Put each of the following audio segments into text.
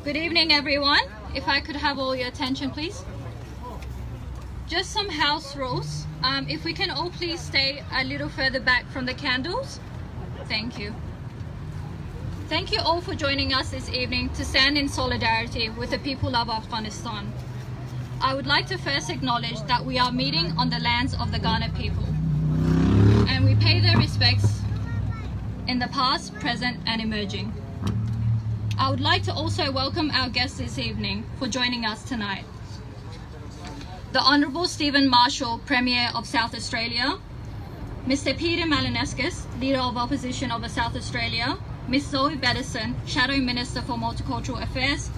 Good evening, everyone. If I could have all your attention, please. Just some house rules. If we can all please stay a little further back from the candles. Thank you. Thank you all for joining us this evening to stand in solidarity with the people of Afghanistan. I would like to first acknowledge that we are meeting on the lands of the Ghana people, and we pay their respects in the past, present, and emerging. I would like to also welcome our guests this evening for joining us tonight. The Honourable Stephen Marshall, Premier of South Australia, Mr. Peter Malineskis, Leader of Opposition of South Australia, Ms. Zoe Beddison, Shadow Minister for Multicultural Affairs,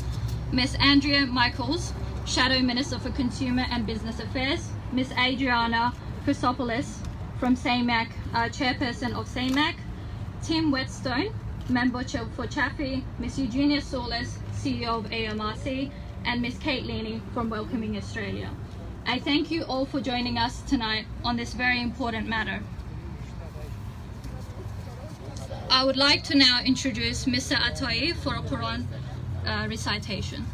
Ms. Andrea Michaels, Shadow Minister for Consumer and Business Affairs, Ms. Adriana Chrysopoulos from SAMAC, Chairperson of SAMAC, Tim Whetstone, Member for Chaffey, Ms. Eugenia Solis, CEO of AMRC, and Ms. Kate Leaney from Welcoming Australia. I thank you all for joining us tonight on this very important matter. I would like to now introduce Mr. Atoyi for a Quran recitation.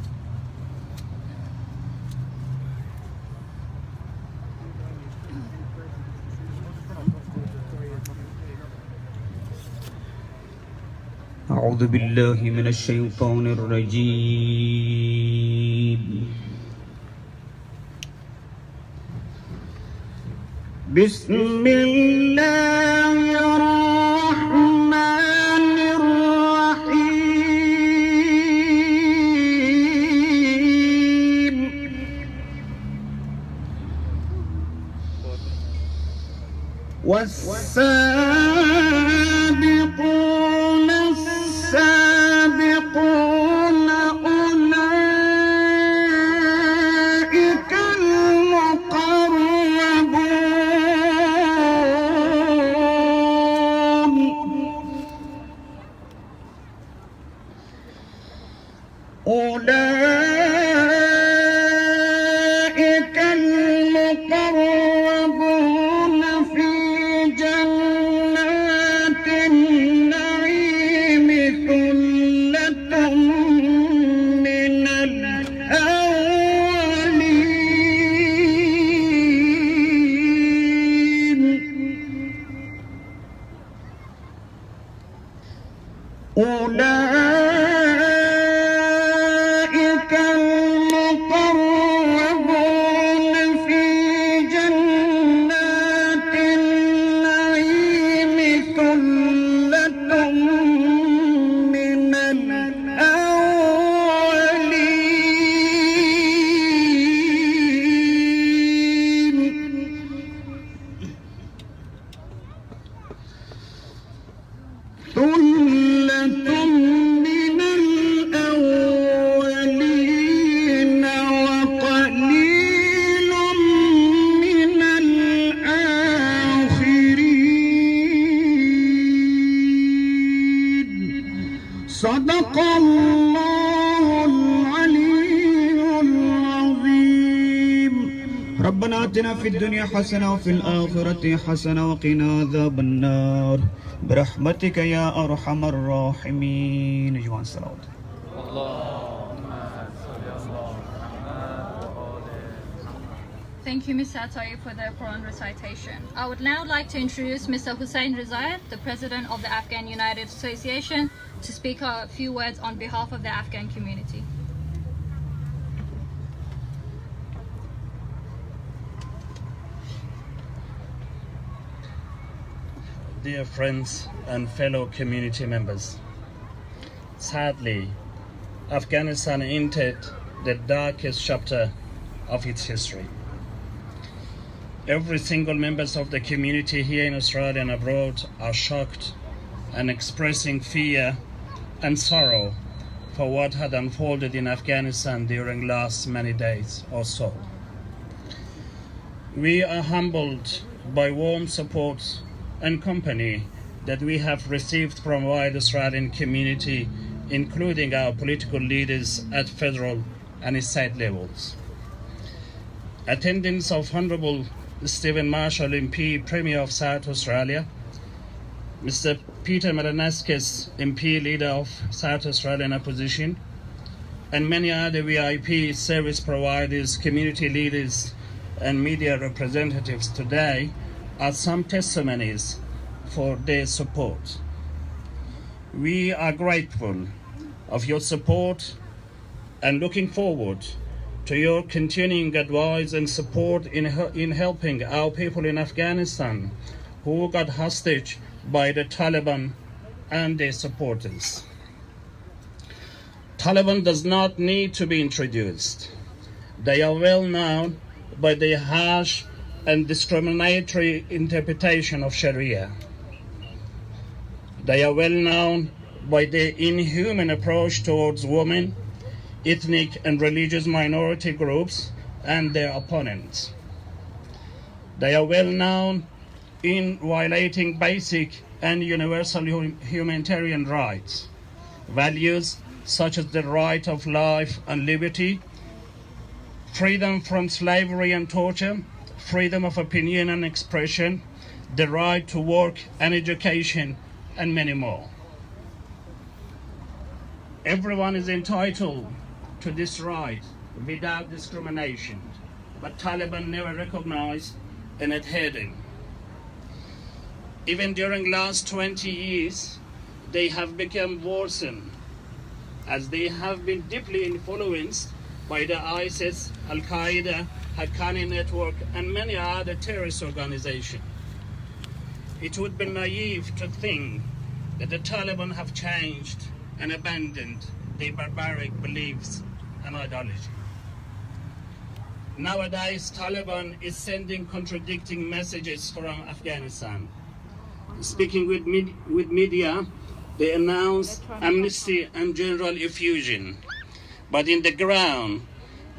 أعوذ بالله من الشيطان الرجيم بسم الله الرحمن الرحيم والسابقون السابقون أولئك المقربون أولئك المقربون في جنات النعيم ثلة من الأولين أولئك المقربون في جنات النعيم ثلة من الأولين ثلة من الأولين وقليل من الآخرين صدق الله العلي العظيم ربنا آتنا في الدنيا حسنة وفي الآخرة حسنة وقنا عذاب النار برحمتك يا أرحم الراحمين. جوان صلوات. Thank you, Mr. Atoyi, for the Quran recitation. I would now like to introduce Mr. Hussein Rizayat, the President of the Afghan United Association, to speak a few words on behalf of the Afghan community. Dear friends and fellow community members, sadly, Afghanistan entered the darkest chapter of its history. Every single members of the community here in Australia and abroad are shocked and expressing fear and sorrow for what had unfolded in Afghanistan during last many days or so. We are humbled by warm support and company that we have received from wide Australian community, including our political leaders at federal and state levels. Attendance of Honourable Stephen Marshall MP, Premier of South Australia, Mr. Peter Malanaskis, MP leader of South Australian opposition, and many other VIP service providers, community leaders, and media representatives today are some testimonies for their support. We are grateful of your support and looking forward to your continuing advice and support in helping our people in Afghanistan who got hostage by the Taliban and their supporters. Taliban does not need to be introduced. They are well known by their harsh and discriminatory interpretation of Sharia. They are well known by their inhuman approach towards women, ethnic and religious minority groups, and their opponents. They are well known in violating basic and universal humanitarian rights, values such as the right of life and liberty, freedom from slavery and torture, freedom of opinion and expression, the right to work and education, and many more. Everyone is entitled to this right without discrimination, but Taliban never recognized and adhered. Even during last 20 years, they have become worsened as they have been deeply influenced by the ISIS, Al-Qaeda, Haqqani network, and many other terrorist organizations. It would be naive to think that the Taliban have changed and abandoned their barbaric beliefs and ideology. Nowadays, Taliban is sending contradicting messages from Afghanistan. Speaking with media, they announce amnesty and general effusion. But in the ground,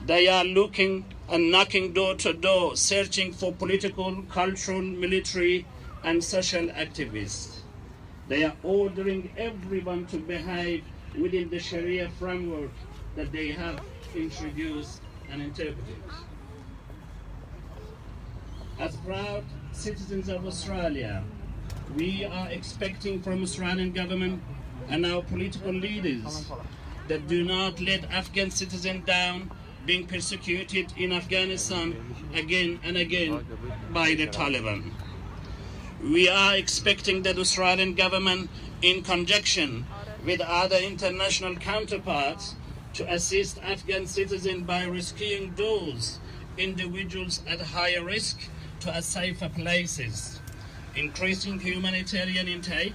they are looking and knocking door to door, searching for political, cultural, military, and social activists. They are ordering everyone to behave within the Sharia framework that they have introduced and interpreted. As proud citizens of Australia, we are expecting from Australian government and our political leaders that do not let Afghan citizens down being persecuted in Afghanistan again and again by the Taliban. We are expecting that the Australian government, in conjunction with other international counterparts, to assist Afghan citizens by rescuing those individuals at higher risk to safer places, increasing humanitarian intake,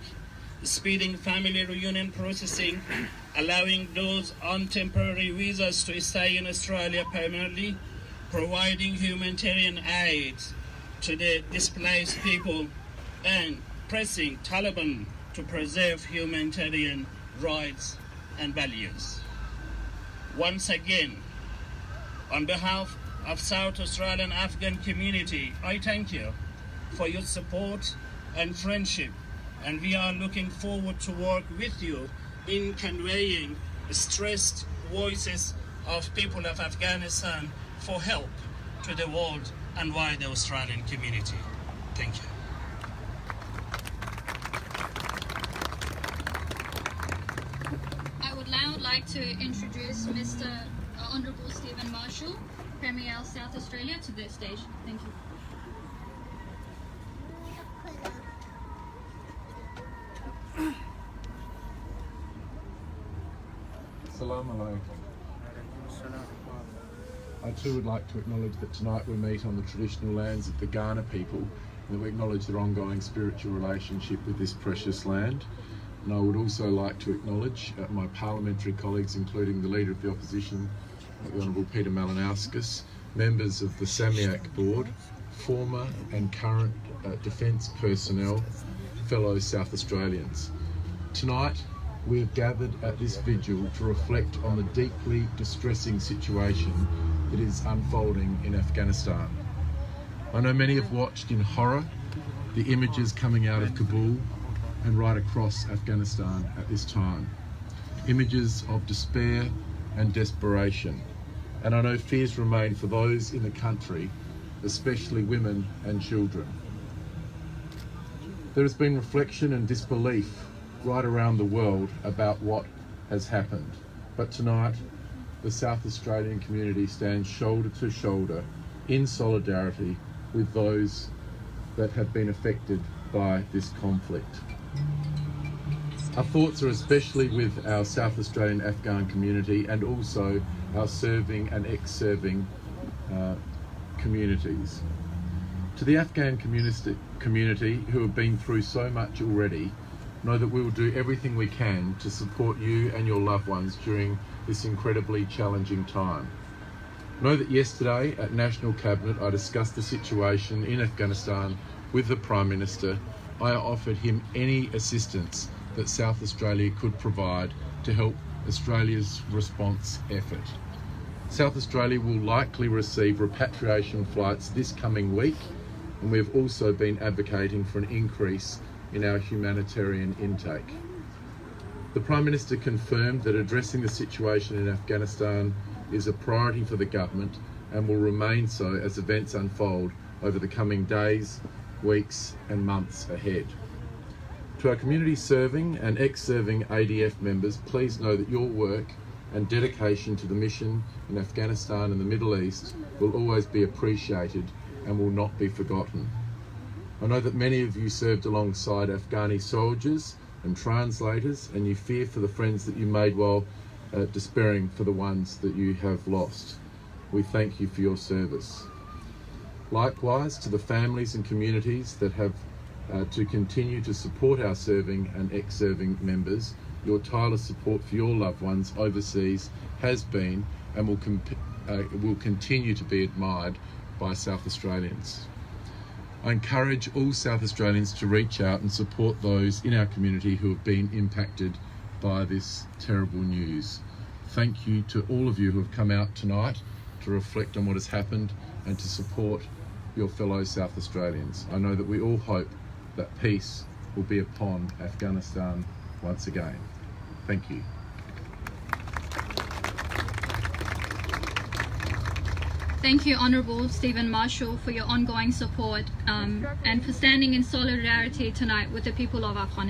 speeding family reunion processing, allowing those on temporary visas to stay in Australia permanently, providing humanitarian aid to the displaced people, and pressing Taliban to preserve humanitarian rights and values. Once again, on behalf of South Australian Afghan community, I thank you for your support and friendship, and we are looking forward to work with you in conveying stressed voices of people of Afghanistan for help to the world and wider Australian community. Thank you. I would now like to introduce Mr. Honourable Stephen Marshall, Premier of South Australia, to the stage. Thank you. Assalamu alaikum. I too would like to acknowledge that tonight we meet on the traditional lands of the Ghana people, and that we acknowledge their ongoing spiritual relationship with this precious land. And I would also like to acknowledge my parliamentary colleagues, including the Leader of the Opposition, the Honourable Peter Malanaskis, members of the SAMIAC board, former and current defence personnel, fellow South Australians. Tonight, we have gathered at this vigil to reflect on the deeply distressing situation that is unfolding in Afghanistan. I know many have watched in horror the images coming out of Kabul and right across Afghanistan at this time. Images of despair and desperation. And I know fears remain for those in the country, especially women and children. There has been reflection and disbelief right around the world about what has happened. But tonight, the South Australian community stands shoulder to shoulder in solidarity with those that have been affected by this conflict. Our thoughts are especially with our South Australian Afghan community and also our serving and ex-serving communities. To the Afghan community who have been through so much already, know that we will do everything we can to support you and your loved ones during this incredibly challenging time. Know that yesterday at National Cabinet I discussed the situation in Afghanistan with the Prime Minister. I offered him any assistance that South Australia could provide to help Australia's response effort. South Australia will likely receive repatriation flights this coming week, and we have also been advocating for an increase in our humanitarian intake. The Prime Minister confirmed that addressing the situation in Afghanistan is a priority for the government and will remain so as events unfold over the coming days, weeks and months ahead. To our community serving and ex-serving ADF members, please know that your work and dedication to the mission in Afghanistan and the Middle East will always be appreciated and will not be forgotten. I know that many of you served alongside Afghani soldiers and translators, and you fear for the friends that you made while despairing for the ones that you have lost. We thank you for your service. Likewise, to the families and communities that have to continue to support our serving and ex-serving members, your tireless support for your loved ones overseas has been and will continue to be admired by South Australians. I encourage all South Australians to reach out and support those in our community who have been impacted by this terrible news. Thank you to all of you who have come out tonight to reflect on what has happened and to support your fellow South Australians. I know that we all hope that peace will be upon Afghanistan once again. Thank you. Thank you, Honourable Stephen Marshall, for your ongoing support and for standing in solidarity tonight with the people of Afghanistan.